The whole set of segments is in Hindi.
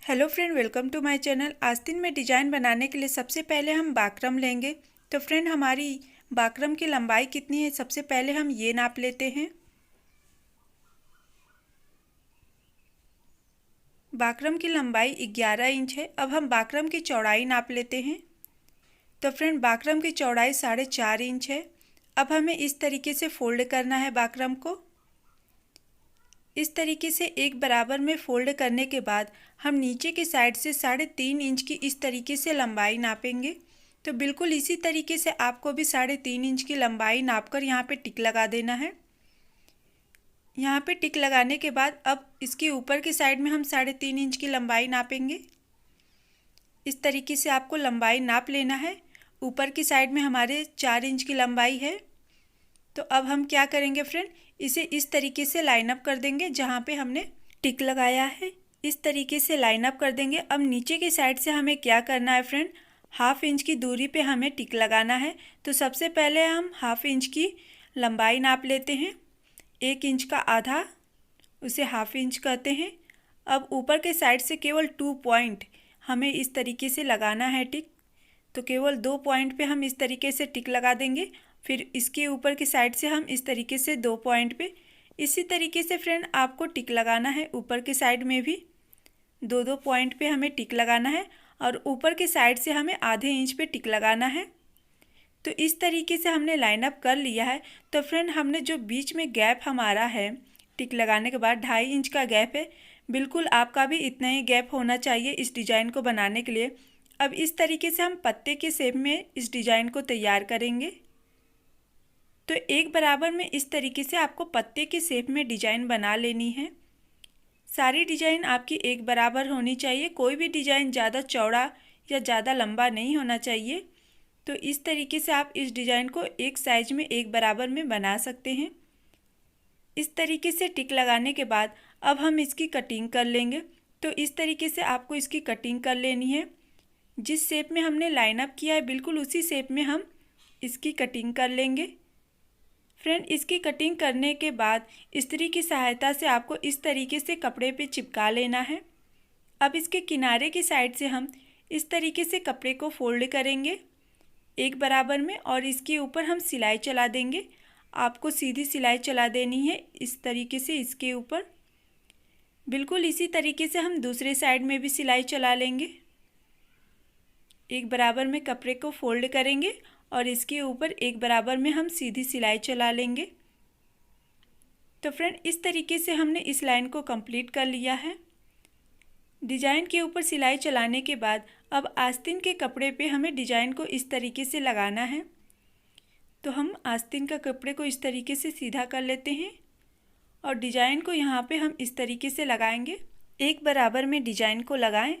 Hello friend, welcome to my channel. आस्तीन में डिजाइन बनाने के लिए सबसे पहले हम बाकरम लेंगे। तो फ्रेंड, हमारी बाकरम की लंबाई कितनी है, सबसे पहले हम ये नाप लेते हैं। बाकरम की लंबाई 11 इंच है। अब हम बाकरम की चौड़ाई नाप लेते हैं। तो फ्रेंड, बाकरम की चौड़ाई 4.5 इंच है। अब हमें इस तरीके से फोल्ड करना है बाकरम को। इस तरीके से एक बराबर में फोल्ड करने के बाद हम नीचे की साइड से 3.5 इंच की इस तरीके से लंबाई नापेंगे। तो बिल्कुल इसी तरीके से आपको भी 3.5 इंच की लंबाई नापकर यहाँ पे टिक लगा देना है। यहाँ पे टिक लगाने के बाद अब इसके ऊपर की साइड में हम 3.5 इंच की लंबाई नापेंगे। इस तरीके से आपको लंबाई नाप लेना है। ऊपर की साइड में हमारे 4 इंच की लंबाई है। तो अब हम क्या करेंगे फ्रेंड, इसे इस तरीके से लाइन अप कर देंगे जहाँ पे हमने टिक लगाया है। इस तरीके से लाइन अप कर देंगे। अब नीचे की साइड से हमें क्या करना है फ्रेंड, 1/2 इंच की दूरी पे हमें टिक लगाना है। तो सबसे पहले हम 1/2 इंच की लंबाई नाप लेते हैं। 1 इंच का आधा, उसे 1/2 इंच कहते हैं। अब ऊपर के साइड से केवल 2 पॉइंट हमें इस तरीके से लगाना है टिक। तो केवल 2 पॉइंट पे हम इस तरीके से टिक लगा देंगे। फिर इसके ऊपर की साइड से हम इस तरीके से 2 पॉइंट पे, इसी तरीके से फ्रेंड आपको टिक लगाना है। ऊपर की साइड में भी 2-2 पॉइंट पे हमें टिक लगाना है और ऊपर की साइड से हमें आधे इंच पे टिक लगाना है। तो इस तरीके से हमने लाइन अप कर लिया है। तो फ्रेंड, हमने जो बीच में गैप हमारा है टिक लगाने के बाद 2.5 इंच का गैप है। बिल्कुल आपका भी इतना ही गैप होना चाहिए इस डिज़ाइन को बनाने के लिए। अब इस तरीके से हम पत्ते के शेप में इस डिज़ाइन को तैयार करेंगे। तो एक बराबर में इस तरीके से आपको पत्ते के शेप में डिज़ाइन बना लेनी है। सारी डिज़ाइन आपकी एक बराबर होनी चाहिए। कोई भी डिज़ाइन ज़्यादा चौड़ा या ज़्यादा लंबा नहीं होना चाहिए। तो इस तरीके से आप इस डिज़ाइन को एक साइज में एक बराबर में बना सकते हैं। इस तरीके से टिक लगाने के बाद अब हम इसकी कटिंग कर लेंगे। तो इस तरीके से आपको इसकी कटिंग कर लेनी है। जिस शेप में हमने लाइन अप किया है बिल्कुल उसी शेप में हम इसकी कटिंग कर लेंगे। फ्रेंड, इसकी कटिंग करने के बाद इस्त्री की सहायता से आपको इस तरीके से कपड़े पे चिपका लेना है। अब इसके किनारे की साइड से हम इस तरीके से कपड़े को फोल्ड करेंगे एक बराबर में और इसके ऊपर हम सिलाई चला देंगे। आपको सीधी सिलाई चला देनी है इस तरीके से इसके ऊपर। बिल्कुल इसी तरीके से हम दूसरे साइड में भी सिलाई चला लेंगे। एक बराबर में कपड़े को फोल्ड करेंगे और इसके ऊपर एक बराबर में हम सीधी सिलाई चला लेंगे। तो फ्रेंड, इस तरीके से हमने इस लाइन को कंप्लीट कर लिया है। डिज़ाइन के ऊपर सिलाई चलाने के बाद अब आस्तीन के कपड़े पे हमें डिज़ाइन को इस तरीके से लगाना है। तो हम आस्तीन का कपड़े को इस तरीके से सीधा कर लेते हैं और डिज़ाइन को यहाँ पे हम इस तरीके से लगाएंगे। एक बराबर में डिज़ाइन को लगाएं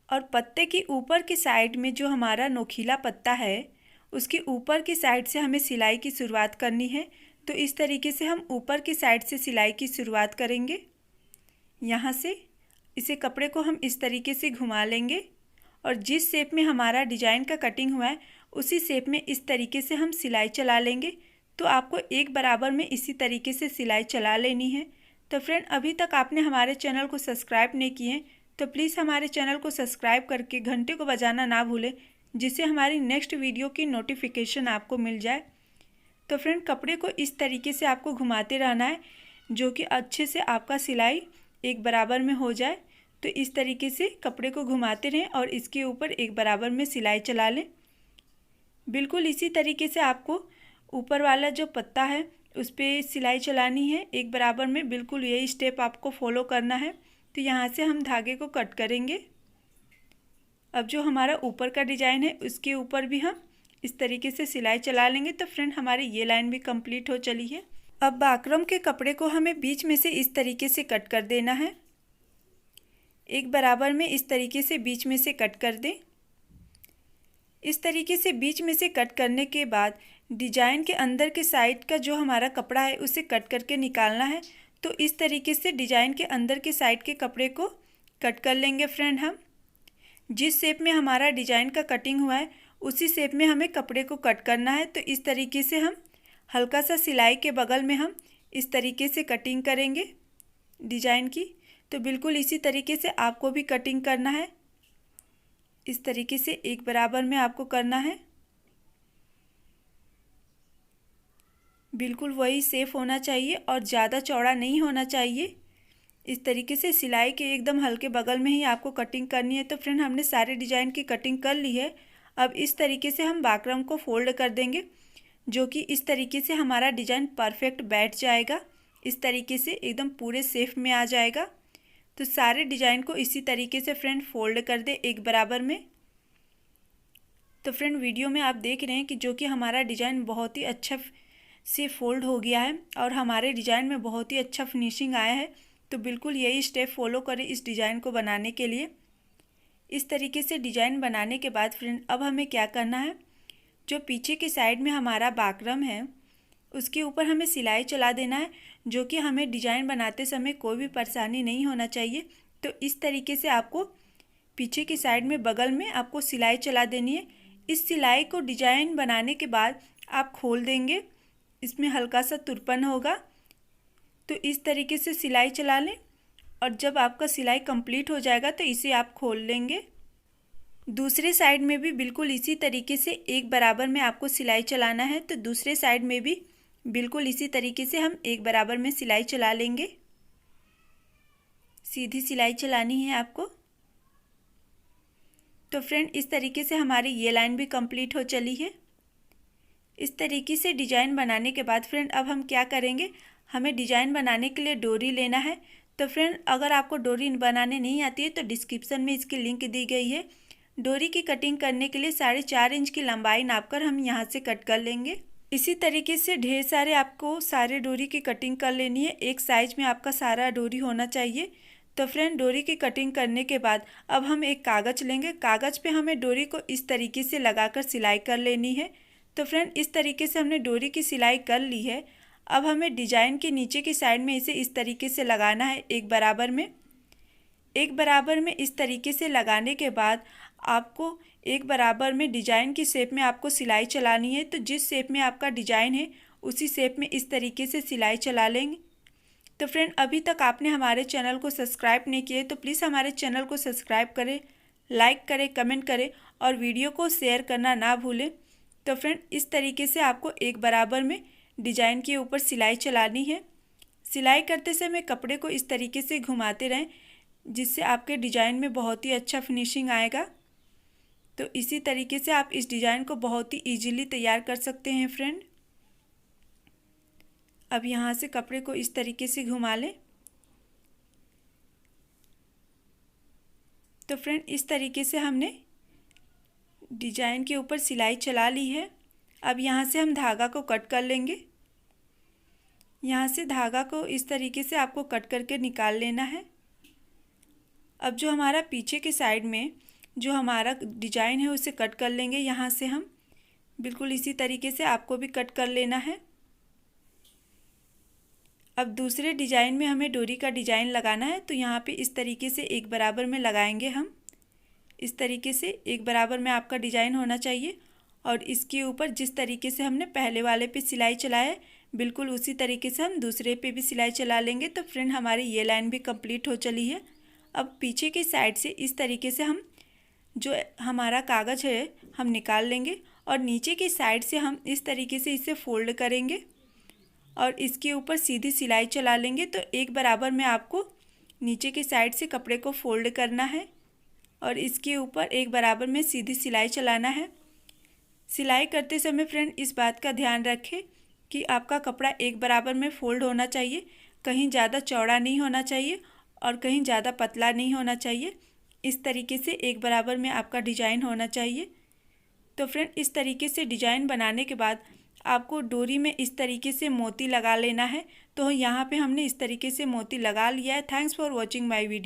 और पत्ते की ऊपर की साइड में जो हमारा नोकीला पत्ता है उसके ऊपर की साइड से हमें सिलाई की शुरुआत करनी है। तो इस तरीके से हम ऊपर की साइड से सिलाई की शुरुआत करेंगे। यहाँ से इसे कपड़े को हम इस तरीके से घुमा लेंगे और जिस शेप में हमारा डिज़ाइन का कटिंग हुआ है उसी शेप में इस तरीके से हम सिलाई चला लेंगे। तो आपको एक बराबर में इसी तरीके से सिलाई चला लेनी है। तो फ्रेंड, अभी तक आपने हमारे चैनल को सब्सक्राइब नहीं किए तो प्लीज़ हमारे चैनल को सब्सक्राइब करके घंटे को बजाना ना भूलें, जिससे हमारी नेक्स्ट वीडियो की नोटिफिकेशन आपको मिल जाए। तो फ्रेंड, कपड़े को इस तरीके से आपको घुमाते रहना है जो कि अच्छे से आपका सिलाई एक बराबर में हो जाए। तो इस तरीके से कपड़े को घुमाते रहें और इसके ऊपर एक बराबर में सिलाई चला लें। बिल्कुल इसी तरीके से आपको ऊपर वाला जो पत्ता है उस पर सिलाई चलानी है एक बराबर में। बिल्कुल यही स्टेप आपको फॉलो करना है। तो यहाँ से हम धागे को कट करेंगे। अब जो हमारा ऊपर का डिज़ाइन है उसके ऊपर भी हम इस तरीके से सिलाई चला लेंगे। तो फ्रेंड, हमारी ये लाइन भी कंप्लीट हो चली है। अब बाकरम के कपड़े को हमें बीच में से इस तरीके से कट कर देना है। एक बराबर में इस तरीके से बीच में से कट कर दें। इस तरीके से बीच में से कट करने के बाद डिज़ाइन के अंदर के साइड का जो हमारा कपड़ा है उसे कट करके निकालना है। तो इस तरीके से डिज़ाइन के अंदर के साइड के कपड़े को कट कर लेंगे फ्रेंड। हम जिस शेप में हमारा डिज़ाइन का कटिंग हुआ है उसी शेप में हमें कपड़े को कट करना है। तो इस तरीके से हम हल्का सा सिलाई के बगल में हम इस तरीके से कटिंग करेंगे डिज़ाइन की। तो बिल्कुल इसी तरीके से आपको भी कटिंग करना है। इस तरीके से एक बराबर में आपको करना है। बिल्कुल वही शेप होना चाहिए और ज़्यादा चौड़ा नहीं होना चाहिए। इस तरीके से सिलाई के एकदम हल्के बगल में ही आपको कटिंग करनी है। तो फ्रेंड हमने सारे डिजाइन की कटिंग कर ली है। अब इस तरीके से हम बाकरम को फोल्ड कर देंगे, जो कि इस तरीके से हमारा डिजाइन परफेक्ट बैठ जाएगा। इस तरीके से एकदम पूरे शेप में आ जाएगा। तो सारे डिजाइन को इसी तरीके से फ्रेंड फोल्ड कर दे एक बराबर में। तो फ्रेंड वीडियो में आप देख रहे हैं कि जो कि हमारा डिजाइन बहुत ही अच्छा से फोल्ड हो गया है और हमारे डिजाइन में बहुत ही अच्छा फिनिशिंग आया है। तो बिल्कुल यही स्टेप फॉलो करें इस डिज़ाइन को बनाने के लिए। इस तरीके से डिज़ाइन बनाने के बाद फ्रेंड अब हमें क्या करना है, जो पीछे की साइड में हमारा बाकरम है उसके ऊपर हमें सिलाई चला देना है, जो कि हमें डिज़ाइन बनाते समय कोई भी परेशानी नहीं होना चाहिए। तो इस तरीके से आपको पीछे की साइड में बगल में आपको सिलाई चला देनी है। इस सिलाई को डिज़ाइन बनाने के बाद आप खोल देंगे, इसमें हल्का सा तुरपन होगा। तो इस तरीके से सिलाई चला लें और जब आपका सिलाई कंप्लीट हो जाएगा तो इसे आप खोल लेंगे। दूसरे साइड में भी बिल्कुल इसी तरीके से एक बराबर में आपको सिलाई चलाना है। तो दूसरे साइड में भी बिल्कुल इसी तरीके से हम एक बराबर में सिलाई चला लेंगे। सीधी सिलाई चलानी है आपको। तो फ्रेंड इस तरीके से हमारी ये लाइन भी कंप्लीट हो चली है। इस तरीके से डिज़ाइन बनाने के बाद फ्रेंड अब हम क्या करेंगे, हमें डिज़ाइन बनाने के लिए डोरी लेना है। तो फ्रेंड अगर आपको डोरी बनाने नहीं आती है तो डिस्क्रिप्शन में इसकी लिंक दी गई है। डोरी की कटिंग करने के लिए 4.5 इंच की लंबाई नापकर हम यहाँ से कट कर लेंगे। इसी तरीके से ढेर सारे आपको सारे डोरी की कटिंग कर लेनी है। एक साइज में आपका सारा डोरी होना चाहिए। तो फ्रेंड डोरी की कटिंग करने के बाद अब हम एक कागज़ लेंगे। कागज़ पे हमें डोरी को इस तरीके से लगाकर सिलाई कर लेनी है। तो फ्रेंड इस तरीके से हमने डोरी की सिलाई कर ली है। अब हमें डिजाइन के नीचे की साइड में इसे इस तरीके से लगाना है एक बराबर में। एक बराबर में इस तरीके से लगाने के बाद आपको एक बराबर में डिजाइन की शेप में आपको सिलाई चलानी है। तो जिस शेप में आपका डिजाइन है उसी शेप में इस तरीके से सिलाई चला लेंगे। तो फ्रेंड अभी तक आपने हमारे चैनल को सब्सक्राइब नहीं किए तो प्लीज़ हमारे चैनल को सब्सक्राइब करें, लाइक करें, कमेंट करें और वीडियो को शेयर करना ना भूलें। तो फ्रेंड इस तरीके से आपको एक बराबर में डिजाइन के ऊपर सिलाई चलानी है। सिलाई करते समय कपड़े को इस तरीके से घुमाते रहें, जिससे आपके डिजाइन में बहुत ही अच्छा फिनिशिंग आएगा। तो इसी तरीके से आप इस डिजाइन को बहुत ही इजीली तैयार कर सकते हैं फ्रेंड। अब यहाँ से कपड़े को इस तरीके से घुमा लें। तो फ्रेंड इस तरीके से हमने डिजाइन के ऊपर सिलाई चला ली है। अब यहाँ से हम धागा को कट कर लेंगे। यहाँ से धागा को इस तरीके से आपको कट करके निकाल लेना है। अब जो हमारा पीछे के साइड में जो हमारा डिजाइन है उसे कट कर लेंगे। यहाँ से हम बिल्कुल इसी तरीके से आपको भी कट कर लेना है। अब दूसरे डिजाइन में हमें डोरी का डिजाइन लगाना है। तो यहाँ पे इस तरीके से एक बराबर में लगाएंगे हम। इस तरीके से एक बराबर में आपका डिजाइन होना चाहिए और इसके ऊपर जिस तरीके से हमने पहले वाले पे सिलाई चलाया है बिल्कुल उसी तरीके से हम दूसरे पे भी सिलाई चला लेंगे। तो फ्रेंड हमारी ये लाइन भी कंप्लीट हो चली है। अब पीछे की साइड से इस तरीके से हम जो हमारा कागज़ है हम निकाल लेंगे और नीचे की साइड से हम इस तरीके से इसे फोल्ड करेंगे और इसके ऊपर सीधी सिलाई चला लेंगे। तो एक बराबर में आपको नीचे की साइड से कपड़े को फोल्ड करना है और इसके ऊपर एक बराबर में सीधी सिलाई चलाना है। सिलाई करते समय फ्रेंड इस बात का ध्यान रखें कि आपका कपड़ा एक बराबर में फोल्ड होना चाहिए, कहीं ज़्यादा चौड़ा नहीं होना चाहिए और कहीं ज़्यादा पतला नहीं होना चाहिए। इस तरीके से एक बराबर में आपका डिजाइन होना चाहिए। तो फ्रेंड इस तरीके से डिजाइन बनाने के बाद आपको डोरी में इस तरीके से मोती लगा लेना है। तो यहाँ पे हमने इस तरीके से मोती लगा लिया है। Thanks for watching my video.